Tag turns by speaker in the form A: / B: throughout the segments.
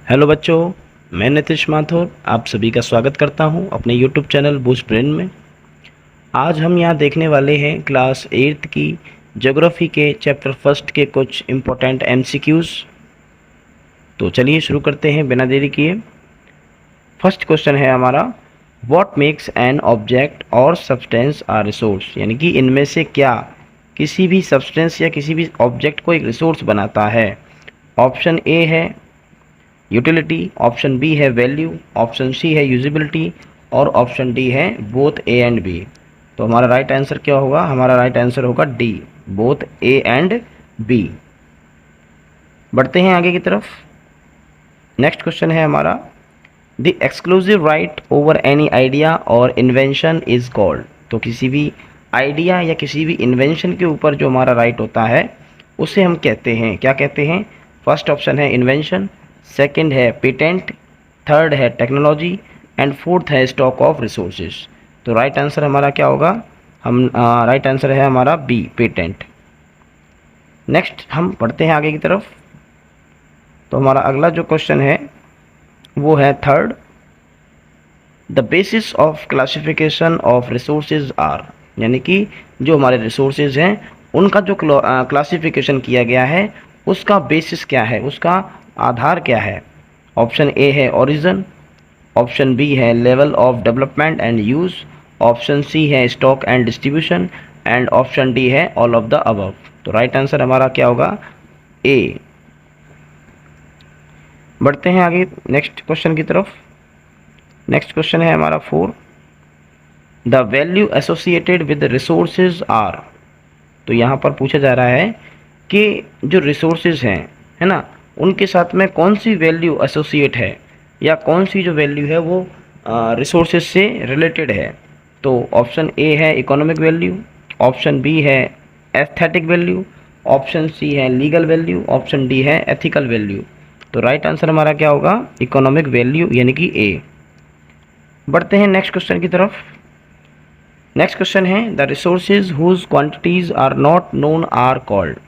A: Hello बच्चों, मैं नितिश माथुर आप सभी का स्वागत करता हूं अपने यूट्यूब चैनल बूस्ट ब्रेन में। आज हम यहां देखने वाले हैं क्लास 8th की ज्योग्राफी के चैप्टर फर्स्ट के कुछ इम्पोर्टेंट एमसीक्यूज़। तो चलिए शुरू करते हैं बिना देरी किए। फर्स्ट क्वेश्चन है हमारा, व्हाट मेक्स एन ऑब्जेक्ट और सब्सटेंस आ रिसोर्स, यानी कि इनमें से क्या किसी भी सब्सटेंस या किसी भी ऑब्जेक्ट को एक रिसोर्स बनाता है। ऑप्शन ए है यूटिलिटी, ऑप्शन बी है वैल्यू, ऑप्शन सी है यूजिबिलिटी और ऑप्शन डी है बोथ ए एंड बी। तो हमारा राइट आंसर क्या होगा? हमारा राइट आंसर होगा D, both A and B. बढ़ते हैं आगे की तरफ। नेक्स्ट क्वेश्चन है हमारा, the exclusive right over any idea और इन्वेंशन इज कॉल्ड। तो किसी भी आइडिया या किसी भी इन्वेंशन के ऊपर जो हमारा राइट होता है उसे हम कहते हैं, क्या कहते हैं? फर्स्ट ऑप्शन है इन्वेंशन, सेकंड है पेटेंट, थर्ड है टेक्नोलॉजी एंड फोर्थ है स्टॉक ऑफ रिसोर्सेज। तो राइट आंसर हमारा क्या होगा? राइट आंसर है हमारा बी, पेटेंट। नेक्स्ट हम पढ़ते हैं आगे की तरफ। तो हमारा अगला जो क्वेश्चन है वो है third, the basis of classification of resources are, यानी कि जो हमारे रिसोर्सेज हैं उनका जो क्लासिफिकेशन किया गया है उसका बेसिस क्या है, उसका आधार क्या है? ऑप्शन ए है ओरिजिन, ऑप्शन बी है level of development and use, option C है stock and distribution and option D है ऑल ऑफ द अबव। तो राइट आंसर हमारा क्या होगा? ए। बढ़ते हैं आगे नेक्स्ट क्वेश्चन की तरफ। नेक्स्ट क्वेश्चन है हमारा 4, the value associated with resources are. तो यहाँ पर पूछा जा रहा है कि जो रिसोर्सेज हैं, है ना, उनके साथ में कौन सी वैल्यू एसोसिएट है या कौन सी जो वैल्यू है वो रिसोर्सेज से रिलेटेड है। तो ऑप्शन ए है इकोनॉमिक वैल्यू, ऑप्शन बी है एस्थेटिक वैल्यू, ऑप्शन सी है लीगल वैल्यू, ऑप्शन डी है एथिकल वैल्यू। तो राइट आंसर हमारा क्या होगा? इकोनॉमिक वैल्यू, यानी कि ए। बढ़ते हैं नेक्स्ट क्वेश्चन की तरफ। नेक्स्ट क्वेश्चन है, the resources whose quantities are not known are called.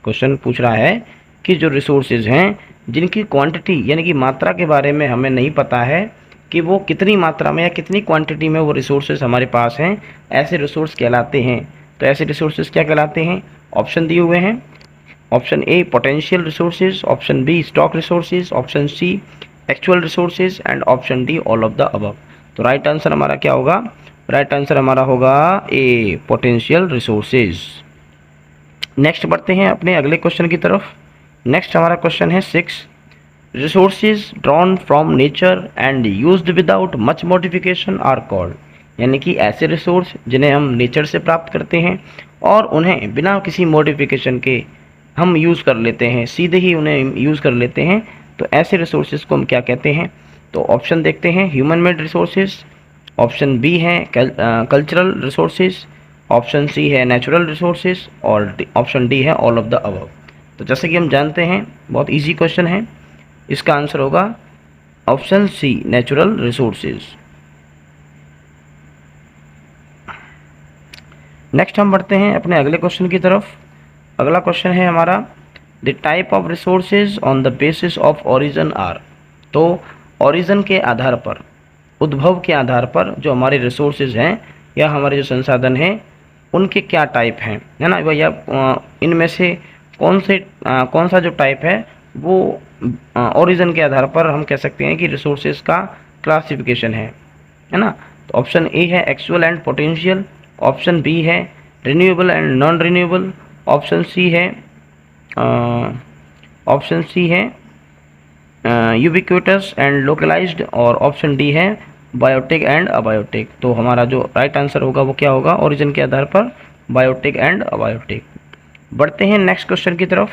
A: Question पूछ रहा है कि जो रिसोर्सेज हैं जिनकी क्वांटिटी यानी कि मात्रा के बारे में हमें नहीं पता है कि वो कितनी मात्रा में या कितनी क्वांटिटी में वो रिसोर्सेज हमारे पास हैं, ऐसे रिसोर्स कहलाते हैं। तो ऐसे रिसोर्सेज क्या कहलाते हैं? ऑप्शन दिए हुए हैं, option A potential resources, option B stock resources, option C actual resources and option D all of the above. तो राइट आंसर हमारा क्या होगा? राइट आंसर हमारा होगा ए, पोटेंशियल रिसोर्सेज। नेक्स्ट बढ़ते हैं अपने अगले क्वेश्चन की तरफ। नेक्स्ट हमारा क्वेश्चन है 6, resources drawn from nature and used without much modification are called. यानी कि ऐसे रिसोर्स जिन्हें हम नेचर से प्राप्त करते हैं और उन्हें बिना किसी मॉडिफिकेशन के हम यूज़ कर लेते हैं, सीधे ही उन्हें यूज़ कर लेते हैं, तो ऐसे रिसोर्सेज को हम क्या कहते हैं? तो ऑप्शन देखते हैं, human made resources, option B है कल्चरल रिसोर्सेज, ऑप्शन सी है नेचुरल रिसोर्सेज और ऑप्शन डी है ऑल ऑफ द अबव। तो जैसे कि हम जानते हैं बहुत इजी क्वेश्चन है, इसका आंसर होगा option C, natural resources. Next हम बढ़ते हैं अपने अगले क्वेश्चन की तरफ। अगला क्वेश्चन है हमारा, the type of resources on the basis of origin are. तो ओरिजिन के आधार पर, उद्भव के आधार पर जो हमारे रिसोर्सेज हैं या हमारे जो संसाधन हैं उनके क्या टाइप हैं, है ना, या इनमें से कौन सा जो टाइप है वो ओरिजिन के आधार पर हम कह सकते हैं कि रिसोर्सेज का क्लासिफिकेशन है ना। तो ऑप्शन ए है actual and potential, option B है renewable and non renewable, option C है यूबिक्विटस एंड लोकलाइज्ड और ऑप्शन डी है बायोटिक एंड अबायोटिक। तो हमारा जो राइट आंसर होगा वो क्या होगा? ओरिजिन के आधार पर बायोटिक एंड अबायोटिक। बढ़ते हैं नेक्स्ट क्वेश्चन की तरफ।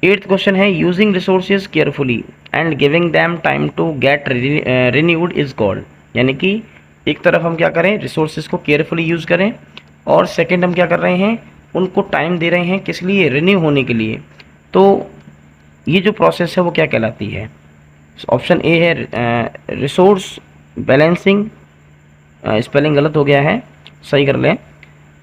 A: 8th क्वेश्चन है, using resources carefully and giving them time to get renewed is called. यानी कि एक तरफ हम क्या करें, रिसोर्सेज को केयरफुली यूज़ करें और सेकंड हम क्या कर रहे हैं, उनको टाइम दे रहे हैं, किस लिए? रिन्यू होने के लिए। तो ये जो प्रोसेस है वो क्या कहलाती है? ऑप्शन ए है रिसोर्स बैलेंसिंग, स्पेलिंग गलत हो गया है, सही कर लें।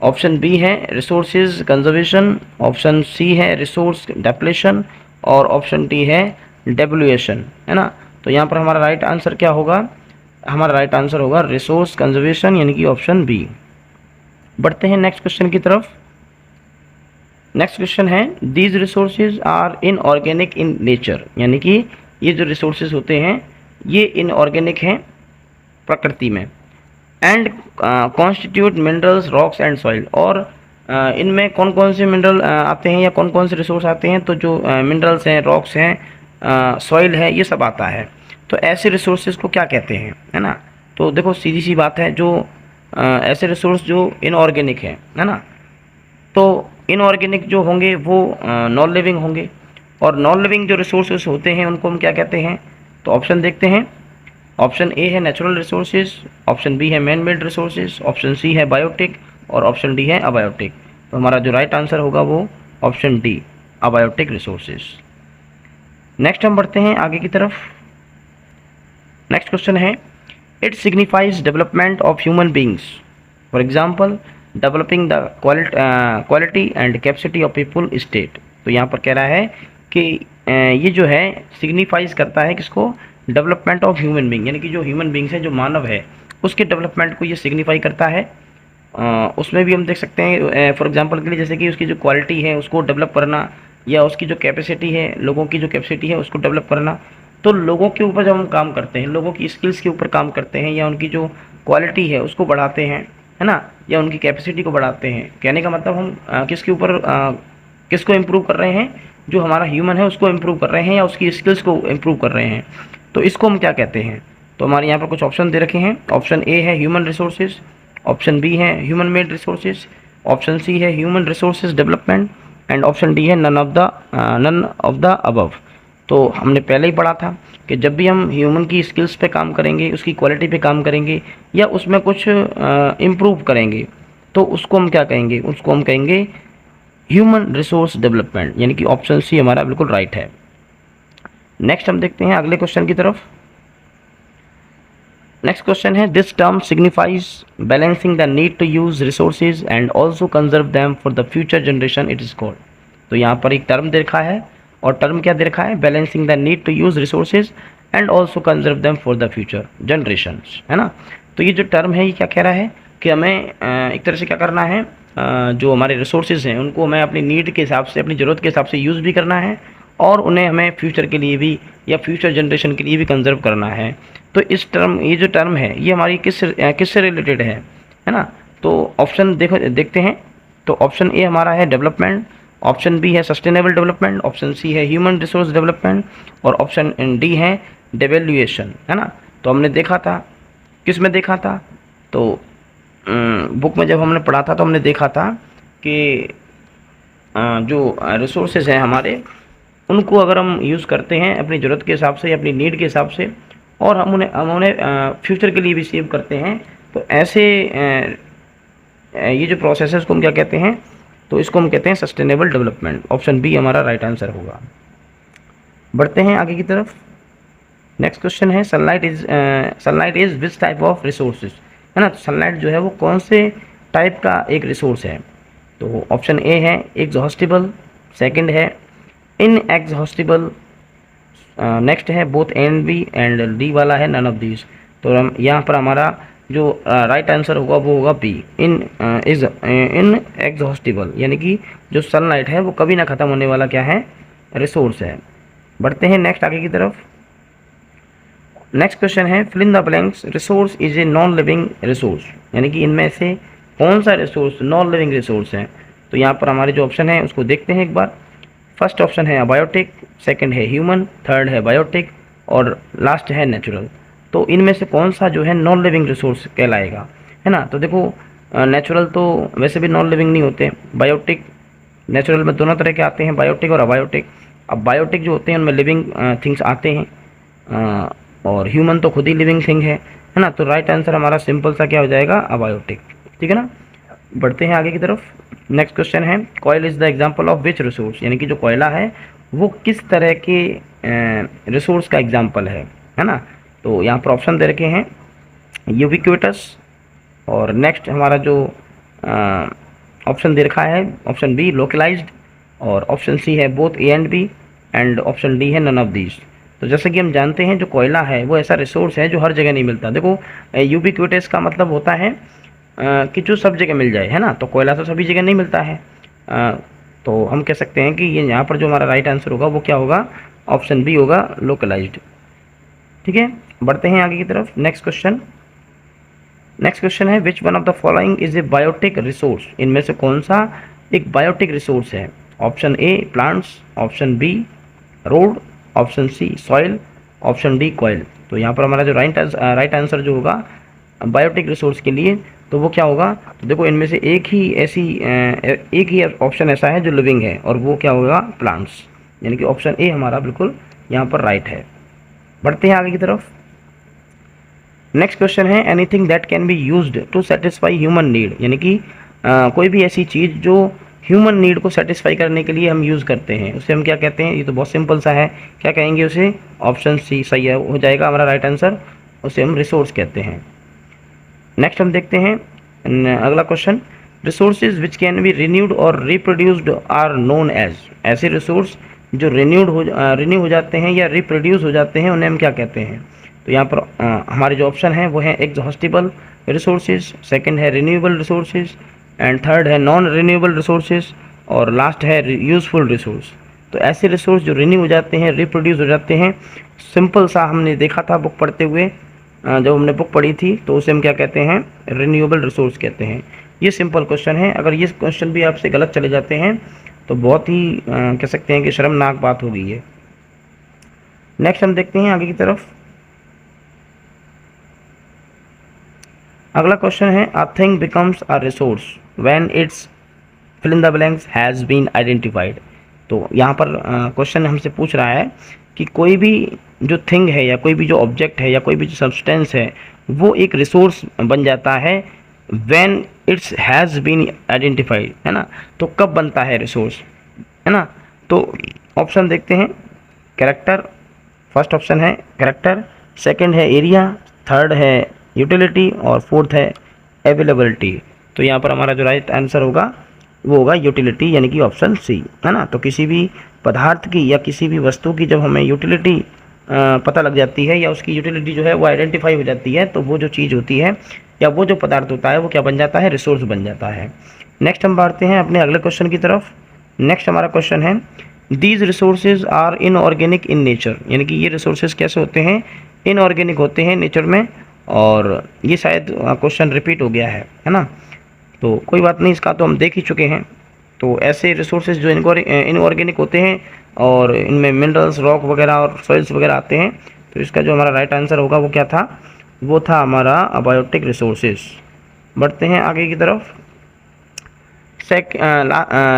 A: ऑप्शन बी है रिसोर्सेज कंजर्वेशन, ऑप्शन सी है रिसोर्स डेप्लेशन और ऑप्शन डी है डेवल्यूएशन, है ना। तो यहाँ पर हमारा राइट आंसर क्या होगा, हमारा राइट आंसर होगा रिसोर्स कंजर्वेशन, यानी कि ऑप्शन बी। बढ़ते हैं नेक्स्ट क्वेश्चन की तरफ। नेक्स्ट क्वेश्चन है these resources are inorganic in nature, यानी कि ये जो रिसोर्सेज होते हैं ये इनऑर्गेनिक हैं प्रकृति में, and constitute minerals rocks and soil, और इनमें कौन कौन से मिनरल आते हैं या कौन कौन से रिसोर्स आते हैं, तो जो मिनरल्स हैं, रॉक्स हैं, सॉइल है, ये सब आता है। तो ऐसे रिसोर्सेज को क्या कहते हैं, है ना। तो देखो सीधी सी बात है, जो ऐसे रिसोर्स जो इनऑर्गेनिक है ना, तो इनऑर्गेनिक जो होंगे वो नॉन लिविंग होंगे, और नॉन लिविंग जो रिसोर्सेज होते हैं उनको हम क्या कहते हैं। तो ऑप्शन देखते हैं। ऑप्शन ए है नेचुरल रिसोर्सेज, ऑप्शन बी है man made resources, option C है बायोटिक, और ऑप्शन डी है अबायोटिक। तो हमारा जो राइट आंसर होगा वो option D, abiotic resources. Next हम बढ़ते हैं आगे की तरफ। नेक्स्ट क्वेश्चन है it signifies development of human beings, for example developing the quality and capacity of people state. तो यहाँ पर कह रहा है कि ये जो है सिग्निफाइज करता है किसको, डेवलपमेंट ऑफ ह्यूमन बींग, यानी कि जो ह्यूमन बींग्स है, जो मानव है, उसके डेवलपमेंट को ये सिग्निफाई करता है। उसमें भी हम देख सकते हैं फॉर एग्जांपल के लिए, जैसे कि उसकी जो क्वालिटी है उसको डेवलप करना, या उसकी जो कैपेसिटी है, लोगों की जो कैपेसिटी है उसको डेवलप करना। तो लोगों के ऊपर जब हम काम करते हैं, लोगों की स्किल्स के ऊपर काम करते हैं, या उनकी जो क्वालिटी है उसको बढ़ाते हैं, है ना, या उनकी कैपेसिटी को बढ़ाते हैं, कहने का मतलब हम किसके ऊपर किसको इम्प्रूव कर रहे हैं, जो हमारा ह्यूमन है उसको इम्प्रूव कर रहे हैं, या उसकी स्किल्स को इम्प्रूव कर रहे हैं। तो इसको हम क्या कहते हैं। तो हमारे यहाँ पर कुछ ऑप्शन दे रखे हैं। ऑप्शन ए है ह्यूमन रिसोर्सेज, ऑप्शन बी है human made resources, option C है human resources development, and option D है नन ऑफ द अबव। तो हमने पहले ही पढ़ा था कि जब भी हम ह्यूमन की स्किल्स पे काम करेंगे, उसकी क्वालिटी पे काम करेंगे, या उसमें कुछ इम्प्रूव करेंगे, तो उसको हम क्या कहेंगे, उसको हम कहेंगे ह्यूमन रिसोर्स डेवलपमेंट, यानी कि ऑप्शन सी हमारा बिल्कुल राइट है। नेक्स्ट हम देखते हैं अगले क्वेश्चन की तरफ। नेक्स्ट क्वेश्चन है this term signifies balancing the need to use resources and also conserve them for the future generation it is called. तो यहाँ पर एक टर्म दे रखा है, और टर्म क्या दे रखा है, balancing the need to use resources and also conserve them for the future generations, है ना। तो ये जो टर्म है ये क्या कह रहा है कि हमें एक तरह से क्या करना है, जो हमारे रिसोर्सेज हैं उनको हमें अपनी नीड के हिसाब से, अपनी ज़रूरत के हिसाब से यूज़ भी करना है, और उन्हें हमें फ्यूचर के लिए भी या फ्यूचर जनरेशन के लिए भी कंजर्व करना है। तो इस टर्म, ये जो टर्म है ये हमारी किससे रिलेटेड है ना। तो ऑप्शन देखते हैं। तो ऑप्शन ए हमारा है डेवलपमेंट, ऑप्शन बी है सस्टेनेबल डेवलपमेंट, ऑप्शन सी है ह्यूमन रिसोर्स डेवलपमेंट, और ऑप्शन डी है डेवल्यूएशन, है ना। तो हमने देखा था, किस में देखा था, तो बुक में जब हमने पढ़ा था तो हमने देखा था कि जो रिसोर्सेज हैं हमारे, उनको अगर हम यूज़ करते हैं अपनी ज़रूरत के हिसाब से या अपनी नीड के हिसाब से, और हम उन्हें फ्यूचर के लिए भी सेव करते हैं, तो ऐसे ये जो प्रोसेस है उसको हम क्या कहते हैं, तो इसको हम कहते हैं सस्टेनेबल डेवलपमेंट। ऑप्शन बी हमारा राइट आंसर होगा। बढ़ते हैं आगे की तरफ। नेक्स्ट क्वेश्चन है sunlight is which type of resources, है ना। तो सनलाइट जो है वो कौन से टाइप का एक रिसोर्स है। तो ऑप्शन ए है एग्जॉस्टिबल, सेकंड है इनएग्जॉस्टिबल, नेक्स्ट है both and B, and D वाला है नन ऑफ दीज। तो हम यहाँ पर हमारा जो राइट आंसर होगा वो होगा बी, इनएग्जॉस्टिबल, यानी कि जो सनलाइट है वो कभी ना ख़त्म होने वाला क्या है, रिसोर्स है। बढ़ते हैं नेक्स्ट आगे की तरफ। नेक्स्ट क्वेश्चन है fill in the blanks resource is a non living resource, यानी कि इनमें से कौन सा रिसोर्स नॉन लिविंग रिसोर्स है। तो यहाँ पर हमारे जो ऑप्शन है उसको देखते हैं एक बार। फर्स्ट ऑप्शन है अबायोटिक, सेकंड है ह्यूमन, थर्ड है बायोटिक, और लास्ट है नेचुरल। तो इनमें से कौन सा जो है नॉन लिविंग रिसोर्स कहलाएगा, है ना। तो देखो नेचुरल तो वैसे भी नॉन लिविंग नहीं होते, बायोटिक नेचुरल में दोनों तरह के आते हैं, बायोटिक और अबायोटिक। अब बायोटिक जो होते हैं उनमें लिविंग थिंग्स आते हैं, और ह्यूमन तो खुद ही लिविंग थिंग है ना। तो राइट आंसर हमारा सिंपल सा क्या हो जाएगा, अबायोटिक, ठीक है ना। बढ़ते हैं आगे की तरफ। नेक्स्ट क्वेश्चन है coil is the example of which resource, यानी कि जो कोयला है वो किस तरह के रिसोर्स का एग्जाम्पल है ना। तो यहाँ पर ऑप्शन दे रखे हैं यूबिक्विटस, और नेक्स्ट हमारा जो ऑप्शन दे रखा है ऑप्शन बी लोकलाइज्ड, और ऑप्शन सी है both A and B, and option D है नन ऑफ दीज। तो जैसे कि हम जानते हैं जो कोयला है वो ऐसा रिसोर्स है जो हर जगह नहीं मिलता। देखो यूबिक्विटस का मतलब होता है कि जो सब जगह मिल जाए, है ना। तो कोयला तो सभी जगह नहीं मिलता है। तो हम कह सकते हैं कि ये यहाँ पर जो हमारा राइट आंसर होगा वो क्या होगा, ऑप्शन बी होगा, लोकलाइज्ड। ठीक है, बढ़ते हैं आगे की तरफ। नेक्स्ट क्वेश्चन है which one of the following is a biotic resource. इनमें से कौन सा एक बायोटिक रिसोर्स है। Option A plants, option B road, option C soil, option D coil. तो यहाँ पर हमारा जो राइट आंसर जो होगा बायोटिक रिसोर्स के लिए तो वो क्या होगा। तो देखो इनमें से एक ही ऑप्शन ऐसा है जो लिविंग है और वो क्या होगा, प्लांट्स। यानी कि ऑप्शन ए हमारा बिल्कुल यहाँ पर राइट है। बढ़ते हैं आगे की तरफ। नेक्स्ट क्वेश्चन है anything that can be used to satisfy human need. यानी कि कोई भी ऐसी चीज़ जो ह्यूमन नीड को सेटिस्फाई करने के लिए हम यूज़ करते हैं उसे हम क्या कहते हैं। ये तो बहुत सिंपल सा है, क्या कहेंगे उसे, ऑप्शन सी सही है, हो जाएगा हमारा राइट आंसर। उसे हम रिसोर्स कहते हैं। नेक्स्ट हम देखते हैं अगला question, resources which can be renewed और रिप्रोड्यूस्ड आर नोन एज। ऐसे रिसोर्स जो रिन्यू हो जाते हैं या रिप्रोड्यूस हो जाते हैं उन्हें हम क्या कहते हैं। तो यहाँ पर हमारे जो ऑप्शन है वो है एग्जॉस्टिबल रिसोर्सेज, सेकंड है रिन्यूएबल रिसोर्सेज एंड थर्ड है नॉन रिन्यूएबल रिसोर्सेज और लास्ट है यूज़फुल रिसोर्स। तो ऐसे रिसोर्स जो रिन्यू हो जाते हैं, रिप्रोड्यूस हो जाते हैं, सिंपल सा हमने देखा था बुक पढ़ते हुए, जब हमने बुक पढ़ी थी तो उसे हम क्या कहते हैं, रिन्यूएबल रिसोर्स कहते हैं। ये सिंपल क्वेश्चन है। अगर ये क्वेश्चन भी आपसे गलत चले जाते हैं तो बहुत ही कह सकते हैं कि शर्मनाक बात हो गई है। नेक्स्ट हम देखते हैं आगे की तरफ। अगला क्वेश्चन है a thing becomes a resource when it's fill in the blanks has been identified. तो यहाँ पर क्वेश्चन हमसे पूछ रहा है कि कोई भी जो थिंग है या कोई भी जो ऑब्जेक्ट है या कोई भी जो सब्सटेंस है वो एक रिसोर्स बन जाता है when it's has been identified, है ना। तो कब बनता है रिसोर्स, है ना। तो ऑप्शन देखते हैं, कैरेक्टर, फर्स्ट ऑप्शन है कैरेक्टर, सेकंड है एरिया, थर्ड है यूटिलिटी और फोर्थ है अवेलेबिलिटी। तो यहाँ पर हमारा जो राइट आंसर होगा वो होगा यूटिलिटी, यानी कि ऑप्शन सी, है ना। तो किसी भी पदार्थ की या किसी भी वस्तु की जब हमें यूटिलिटी पता लग जाती है या उसकी यूटिलिटी जो है वो आइडेंटिफाई हो जाती है तो वो जो चीज़ होती है या वो जो पदार्थ होता है वो क्या बन जाता है, रिसोर्स बन जाता है। नेक्स्ट हम बढ़ते हैं अपने अगले क्वेश्चन की तरफ। नेक्स्ट हमारा क्वेश्चन है these resources are inorganic in nature. यानी कि ये रिसोर्सेज कैसे होते हैं, इनऑर्गेनिक होते हैं नेचर में। और ये शायद क्वेश्चन रिपीट हो गया है ना। तो कोई बात नहीं, इसका तो हम देख ही चुके हैं। तो ऐसे रिसोर्सेज जो इनऑर्गेनिक होते हैं और इनमें मिनरल्स, रॉक वगैरह और सॉइल्स वगैरह आते हैं। तो इसका जो हमारा राइट आंसर होगा वो क्या था, वो था हमारा अबायोटिक रिसोर्सेज। बढ़ते हैं आगे की तरफ।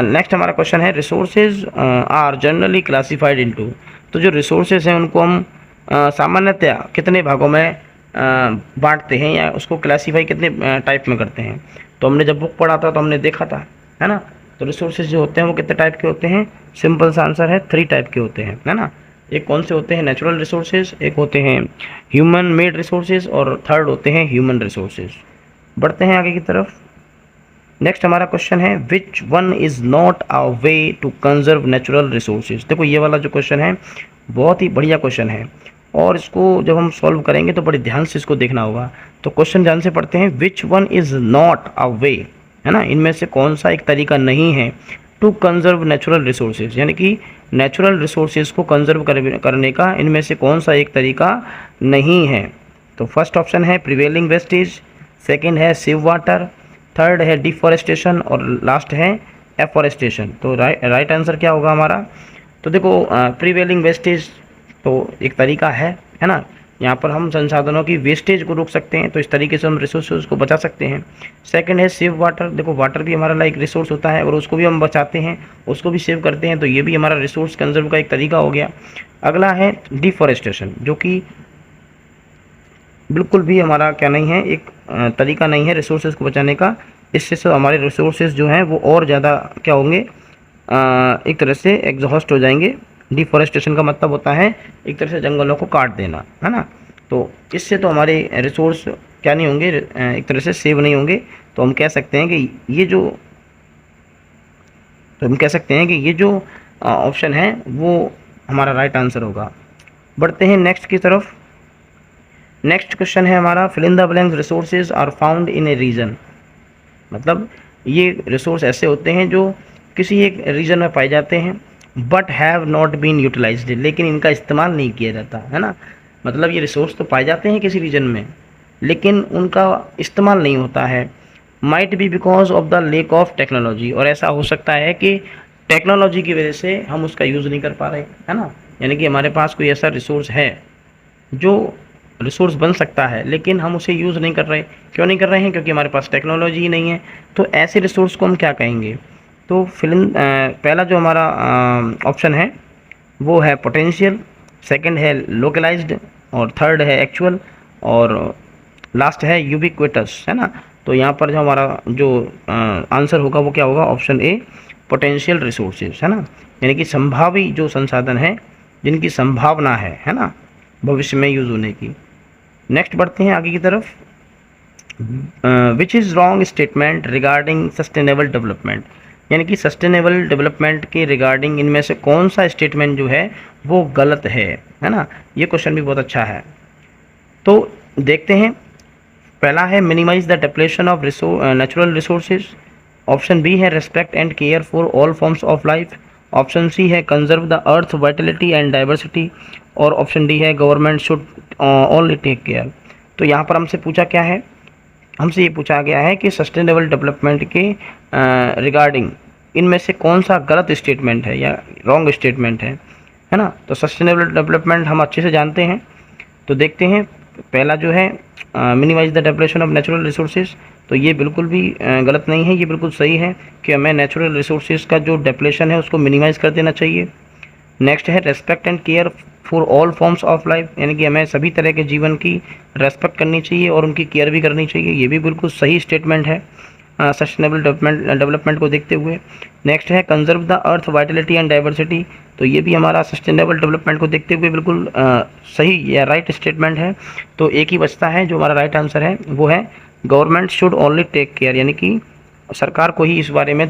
A: नेक्स्ट हमारा क्वेश्चन है resources are generally classified into. तो जो रिसोर्सेज हैं उनको हम सामान्यतया कितने भागों में बांटते हैं या उसको क्लासीफाई कितने टाइप में करते हैं। तो हमने जब बुक पढ़ा था तो हमने देखा था, है ना। तो रिसोर्सेज जो होते हैं वो कितने टाइप के होते हैं, सिंपल सा आंसर है 3 टाइप के होते हैं, है ना। एक कौन से होते हैं, नेचुरल रिसोर्सेज, एक होते हैं ह्यूमन मेड रिसोर्सेज और थर्ड होते हैं ह्यूमन रिसोर्सेज। बढ़ते हैं आगे की तरफ। नेक्स्ट हमारा क्वेश्चन है which one is not a way to conserve natural resources. देखो ये वाला जो क्वेश्चन है बहुत ही बढ़िया क्वेश्चन है और इसको जब हम सॉल्व करेंगे तो बड़े ध्यान से इसको देखना होगा। तो क्वेश्चन ध्यान से पढ़ते हैं, which one is not a way, है ना। इनमें से कौन सा एक तरीका नहीं है टू कंजर्व नेचुरल रिसोर्सेज, यानी कि नेचुरल रिसोर्सेज को कंजर्व करने का इनमें से कौन सा एक तरीका नहीं है। तो फर्स्ट ऑप्शन है प्रिवेलिंग वेस्टेज, सेकेंड है सेव वाटर, थर्ड है डिफॉरेस्टेशन और लास्ट है एफॉरेस्टेशन। तो राइट आंसर क्या होगा हमारा। तो देखो प्रिवेलिंग वेस्टेज तो एक तरीका है ना। यहाँ पर हम संसाधनों की वेस्टेज को रोक सकते हैं, तो इस तरीके से हम रिसोर्सेज को बचा सकते हैं। सेकंड है सेव वाटर, देखो वाटर भी हमारा एक रिसोर्स होता है और उसको भी हम बचाते हैं, उसको भी सेव करते हैं, तो ये भी हमारा रिसोर्स कंजर्व का एक तरीका हो गया। अगला है डिफॉरेस्टेशन, जो कि बिल्कुल भी हमारा क्या नहीं है, एक तरीका नहीं है रिसोर्सेज को बचाने का। इससे तो हमारे रिसोर्सेज जो हैं वो और ज़्यादा क्या होंगे, एक तरह से एग्जॉस्ट हो जाएंगे। डिफॉरेस्टेशन का मतलब होता है एक तरह से जंगलों को काट देना, है ना। तो इससे तो हमारे रिसोर्स क्या नहीं होंगे, एक तरह से सेव नहीं होंगे। तो हम कह सकते हैं कि ये जो ऑप्शन है वो हमारा राइट आंसर होगा। बढ़ते हैं नेक्स्ट की तरफ। नेक्स्ट क्वेश्चन है हमारा, fill in the blanks resources are found in a region. मतलब ये रिसोर्स ऐसे होते हैं जो किसी एक रीजन में पाए जाते हैं, but have not been utilized, लेकिन इनका इस्तेमाल नहीं किया जाता है ना। मतलब ये रिसोर्स तो पाए जाते हैं किसी रीजन में, लेकिन उनका इस्तेमाल नहीं होता है। Might be because of the lake of technology, और ऐसा हो सकता है कि टेक्नोलॉजी की वजह से हम उसका यूज़ नहीं कर पा रहे, है ना। यानी कि हमारे पास कोई ऐसा रिसोर्स है जो रिसोर्स बन सकता है, लेकिन हम उसे यूज़ नहीं कर रहे। क्यों नहीं कर रहे हैं? क्योंकि हमारे पास टेक्नोलॉजी ही नहीं है। तो ऐसे रिसोर्स को हम क्या कहेंगे? तो पहला जो हमारा ऑप्शन है वो है पोटेंशियल, सेकंड है लोकलाइज्ड, और थर्ड है एक्चुअल, और लास्ट है यूबिक्विटस, है ना। तो यहाँ पर जो हमारा जो आंसर होगा वो क्या होगा? ऑप्शन ए, पोटेंशियल रिसोर्सेज, है ना। यानी कि संभावी जो संसाधन है, जिनकी संभावना है ना, भविष्य में यूज़ होने की। नेक्स्ट बढ़ते हैं आगे की तरफ। Which is wrong statement regarding sustainable development, यानी कि सस्टेनेबल डेवलपमेंट के रिगार्डिंग इनमें से कौन सा स्टेटमेंट जो है वो गलत है ना। ये क्वेश्चन भी बहुत अच्छा है। तो देखते हैं। पहला है minimize the depletion of natural resources, option B है respect and care for all forms of life, option C है conserve the earth vitality and diversity, और ऑप्शन डी है government should only take care. तो यहाँ पर हमसे पूछा क्या है? हमसे ये पूछा गया है कि सस्टेनेबल डेवलपमेंट के रिगार्डिंग इनमें से कौन सा गलत स्टेटमेंट है या रॉन्ग स्टेटमेंट है ना। तो सस्टेनेबल डेवलपमेंट हम अच्छे से जानते हैं। तो देखते हैं, पहला जो है minimize the depletion of natural resources, तो ये बिल्कुल भी गलत नहीं है, ये बिल्कुल सही है कि हमें नेचुरल रिसोर्सेज का जो डेप्लेशन है उसको मिनिमाइज़ कर देना चाहिए। नेक्स्ट है respect and care for all forms of life, यानी कि हमें सभी तरह के जीवन की रेस्पेक्ट करनी चाहिए और उनकी केयर भी करनी चाहिए। ये भी बिल्कुल सही स्टेटमेंट है सस्टेनेबल डेवलपमेंट को देखते हुए। नेक्स्ट है conserve the earth vitality and diversity, तो ये भी हमारा सस्टेनेबल डेवलपमेंट को देखते हुए बिल्कुल सही या राइट स्टेटमेंट है। तो एक ही बचता है, जो हमारा राइट आंसर है वो है government should only take care, यानी कि सरकार को ही इस बारे में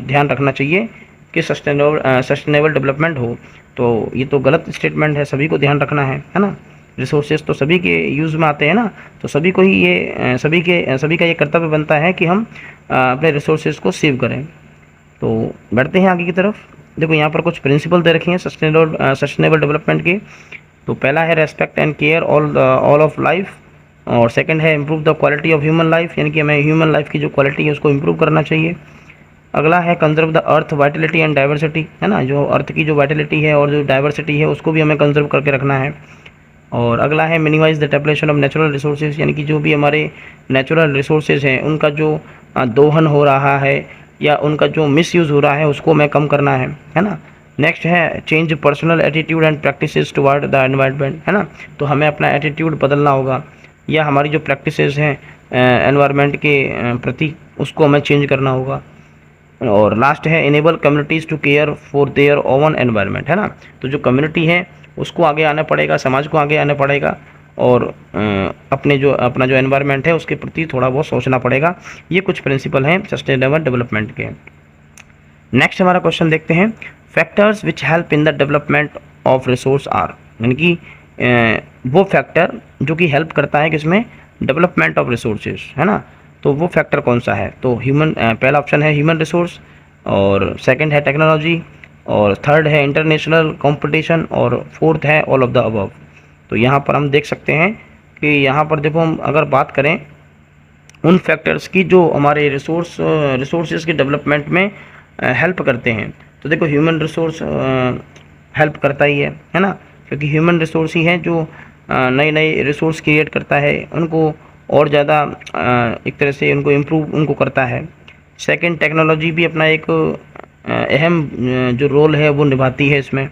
A: ध्यान रखना चाहिए कि सस्टेनेबल डेवलपमेंट हो। तो ये तो गलत स्टेटमेंट है, सभी को ध्यान रखना है ना। रिसोर्सेज तो सभी के यूज़ में आते हैं ना, तो सभी को ही ये सभी का ये कर्तव्य बनता है कि हम अपने रिसोर्सेज को सेव करें। तो बढ़ते हैं आगे की तरफ। देखो यहाँ पर कुछ प्रिंसिपल दे रखे हैं सस्टेनेबल डेवलपमेंट के। तो पहला है respect and care all of life, और सेकंड है improve the quality of human life, यानी कि हमें ह्यूमन लाइफ की जो क्वालिटी है उसको इम्प्रूव करना चाहिए। अगला है conserve the earth vitality and diversity, है ना, जो अर्थ की जो वाइटलिटी है और जो डाइवर्सिटी है उसको भी हमें कंजर्व करके रखना है। और अगला है minimize the depletion of natural resources, यानी कि जो भी हमारे नेचुरल रिसोर्सेज हैं उनका जो दोहन हो रहा है या उनका जो मिसयूज़ हो रहा है उसको हमें कम करना है ना। नेक्स्ट है change personal attitude and practices toward the environment, है ना। तो हमें अपना एटीट्यूड बदलना होगा, या हमारी जो प्रैक्टिसेस हैं एनवायरनमेंट के प्रति उसको हमें चेंज करना होगा। और लास्ट है enable communities to care for their own environment, है ना। तो जो कम्युनिटी है उसको आगे आना पड़ेगा, समाज को आगे आना पड़ेगा, और अपना जो एनवायरनमेंट है उसके प्रति थोड़ा बहुत सोचना पड़ेगा। ये कुछ प्रिंसिपल हैं सस्टेनेबल डेवलपमेंट के। नेक्स्ट हमारा क्वेश्चन देखते हैं, factors which help in the development of resource are, यानी कि वो फैक्टर जो कि हेल्प करता है किसमें? डेवलपमेंट ऑफ रिसोर्सेज, है ना। तो वो फैक्टर कौन सा है? तो पहला ऑप्शन है ह्यूमन रिसोर्स, और सेकंड है टेक्नोलॉजी, और थर्ड है इंटरनेशनल कंपटीशन, और फोर्थ है ऑल ऑफ द अबव। तो यहाँ पर हम देख सकते हैं कि यहाँ पर देखो, हम अगर बात करें उन फैक्टर्स की जो हमारे रिसोर्सेज के डेवलपमेंट में हेल्प करते हैं, तो देखो ह्यूमन रिसोर्स हेल्प करता ही है ना, क्योंकि ह्यूमन रिसोर्स ही है जो नए नए रिसोर्स क्रिएट करता है, उनको और ज़्यादा एक तरह से उनको करता है। सेकंड, टेक्नोलॉजी भी अपना एक अहम जो रोल है वो निभाती है इसमें।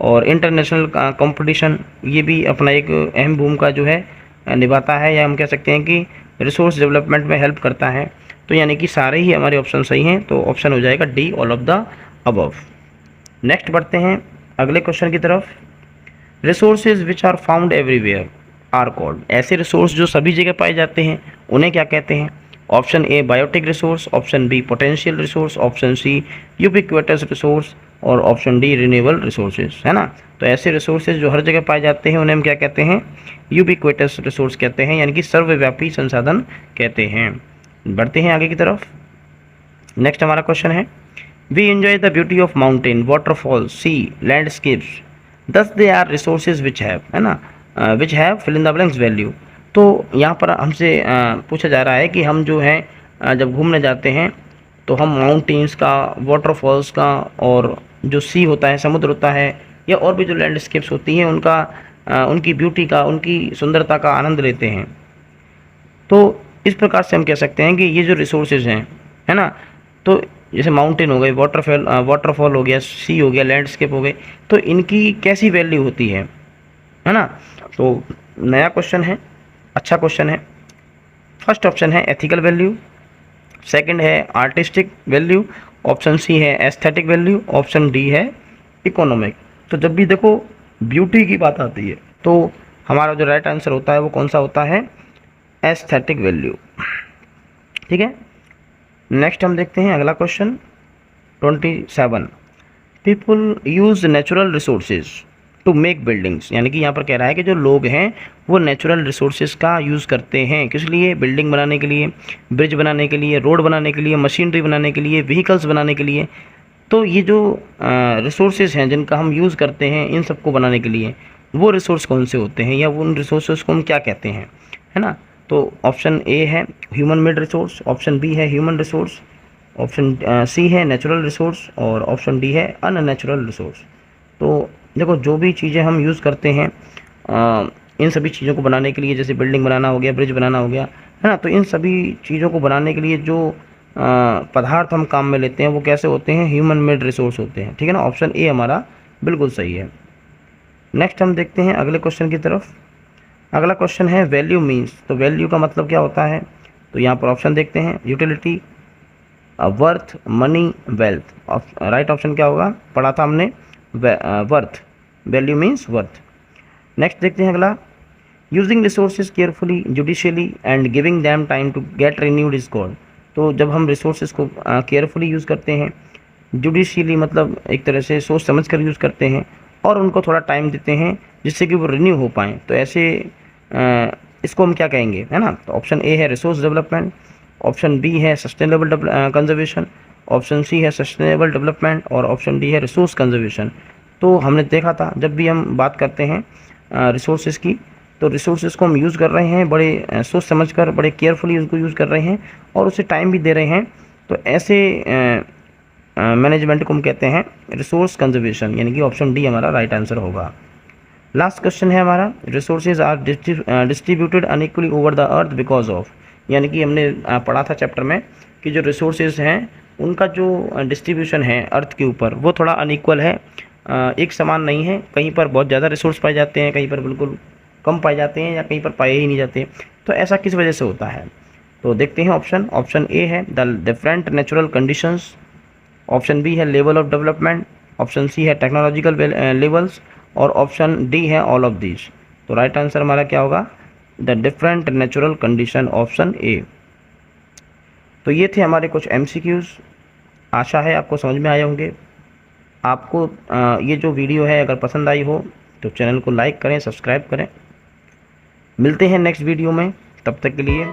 A: और इंटरनेशनल कंपटीशन ये भी अपना एक अहम भूमिका जो है निभाता है, या हम कह सकते हैं कि रिसोर्स डेवलपमेंट में हेल्प करता है। तो यानी कि सारे ही हमारे ऑप्शन सही हैं, तो ऑप्शन हो जाएगा D, all of the above. Next बढ़ते हैं अगले क्वेश्चन की तरफ। Resources which are found everywhere are called, ऐसे रिसोर्स जो सभी जगह पाए जाते हैं उन्हें क्या कहते हैं? Option A biotic resource, option B potential resource, option C ubiquitous resource, और ऑप्शन डी रिन्यूएबल रिसोर्सेज, है ना। तो ऐसे रिसोर्सेज जो हर जगह पाए जाते हैं उन्हें हम क्या कहते हैं, यूबिक्विटस रिसोर्स कहते हैं, यानी कि सर्वव्यापी संसाधन कहते हैं। बढ़ते हैं आगे की तरफ। नेक्स्ट हमारा क्वेश्चन है, we enjoy the beauty of mountain, waterfall, sea, landscapes, thus they are resources which have, है ना, which have fill in the blanks value. तो यहाँ पर हमसे पूछा जा रहा है कि हम जो है जब घूमने जाते हैं तो हम माउंटेन्स का, वाटरफॉल्स का, और जो सी होता है, समुद्र होता है, या और भी जो लैंडस्केप्स होती हैं उनका, उनकी ब्यूटी का, उनकी सुंदरता का आनंद लेते हैं। तो इस प्रकार से हम कह सकते हैं कि ये जो रिसोर्सेज हैं, है ना, तो जैसे माउंटेन हो गए, वाटरफॉल हो गया, सी हो गया, लैंडस्केप हो गए, तो इनकी कैसी वैल्यू होती है ना। तो नया क्वेश्चन है, अच्छा क्वेश्चन है। फर्स्ट ऑप्शन है एथिकल वैल्यू, सेकंड है आर्टिस्टिक वैल्यू, ऑप्शन सी है एस्थेटिक वैल्यू, ऑप्शन डी है इकोनॉमिक। तो जब भी देखो ब्यूटी की बात आती है तो हमारा जो राइट आंसर होता है वो कौन सा होता है, एस्थेटिक वैल्यू। ठीक है, नेक्स्ट हम देखते हैं अगला question 27। People use natural resources to make buildings, यानी कि यहाँ पर कह रहा है कि जो लोग हैं वो नेचुरल रिसोर्सेज का यूज़ करते हैं, किस लिए, बिल्डिंग बनाने के लिए, ब्रिज बनाने के लिए, रोड बनाने के लिए, मशीनरी बनाने के लिए, व्हीकल्स बनाने के लिए। तो ये जो रिसोर्सेज हैं जिनका हम यूज़ करते हैं इन सबको बनाने के लिए, वो रिसोर्स कौन से होते हैं, या उन रिसोर्सेज को हम क्या कहते हैं, है ना। तो ऑप्शन ए है human made resource, option B है ह्यूमन रिसोर्स, ऑप्शन सी है नेचुरल रिसोर्स, और ऑप्शन डी है अननेचुरल रिसोर्स। तो देखो जो भी चीज़ें हम यूज़ करते हैं इन सभी चीज़ों को बनाने के लिए, जैसे बिल्डिंग बनाना हो गया, ब्रिज बनाना हो गया, है ना, तो इन सभी चीज़ों को बनाने के लिए जो पदार्थ हम काम में लेते हैं वो कैसे होते हैं, ह्यूमन मेड रिसोर्स होते हैं। ठीक है ना, ऑप्शन ए हमारा बिल्कुल सही है। नेक्स्ट हम देखते हैं अगले क्वेश्चन की तरफ। अगला क्वेश्चन है वैल्यू मीन्स, तो वैल्यू का मतलब क्या होता है। तो यहाँ पर ऑप्शन देखते हैं, utility, worth, money, wealth. Right option क्या होगा, पढ़ा था हमने, worth, value means worth. Next देखते हैं अगला, using resources carefully, judiciously and giving them time to get renewed is called. तो जब हम रिसोर्सेज को केयरफुली यूज़ करते हैं, जुडिशियली मतलब एक तरह से सोच समझ कर यूज़ करते हैं, और उनको थोड़ा टाइम देते हैं जिससे कि वो रिन्यू हो पाएँ, तो ऐसे इसको हम क्या कहेंगे, है ना। तो ऑप्शन ए है रिसोर्स डेवलपमेंट, ऑप्शन बी है सस्टेनेबल कंजर्वेशन, ऑप्शन सी है सस्टेनेबल डेवलपमेंट, और ऑप्शन डी है रिसोर्स कंजर्वेशन। तो हमने देखा था जब भी हम बात करते हैं रिसोर्सेज की, तो रिसोर्सेज को हम यूज़ कर रहे हैं बड़े सोच समझकर, बड़े केयरफुली उसको यूज़ कर रहे हैं, और उसे टाइम भी दे रहे हैं। तो ऐसे मैनेजमेंट को हम कहते हैं रिसोर्स कंजर्वेशन, यानी कि ऑप्शन डी हमारा राइट आंसर होगा। लास्ट क्वेश्चन है हमारा, resources are distributed unequally over the earth because of, यानी कि हमने पढ़ा था चैप्टर में कि जो रिसोर्सेज हैं उनका जो डिस्ट्रीब्यूशन है अर्थ के ऊपर वो थोड़ा अनइक्वल है, एक समान नहीं है। कहीं पर बहुत ज़्यादा रिसोर्स पाए जाते हैं, कहीं पर बिल्कुल कम पाए जाते हैं, या कहीं पर पाए ही नहीं जाते। तो ऐसा किस वजह से होता है, तो देखते हैं ऑप्शन। ऑप्शन ए है the different natural conditions, option B है level of development, option C है टेक्नोलॉजिकल लेवल्स, और ऑप्शन डी है ऑल ऑफ दिस। तो राइट आंसर हमारा क्या होगा, the different natural condition, option A. तो ये थे हमारे कुछ MCQs, आशा है आपको समझ में आए होंगे। आपको ये जो वीडियो है अगर पसंद आई हो तो चैनल को लाइक करें, सब्सक्राइब करें। मिलते हैं नेक्स्ट वीडियो में, तब तक के लिए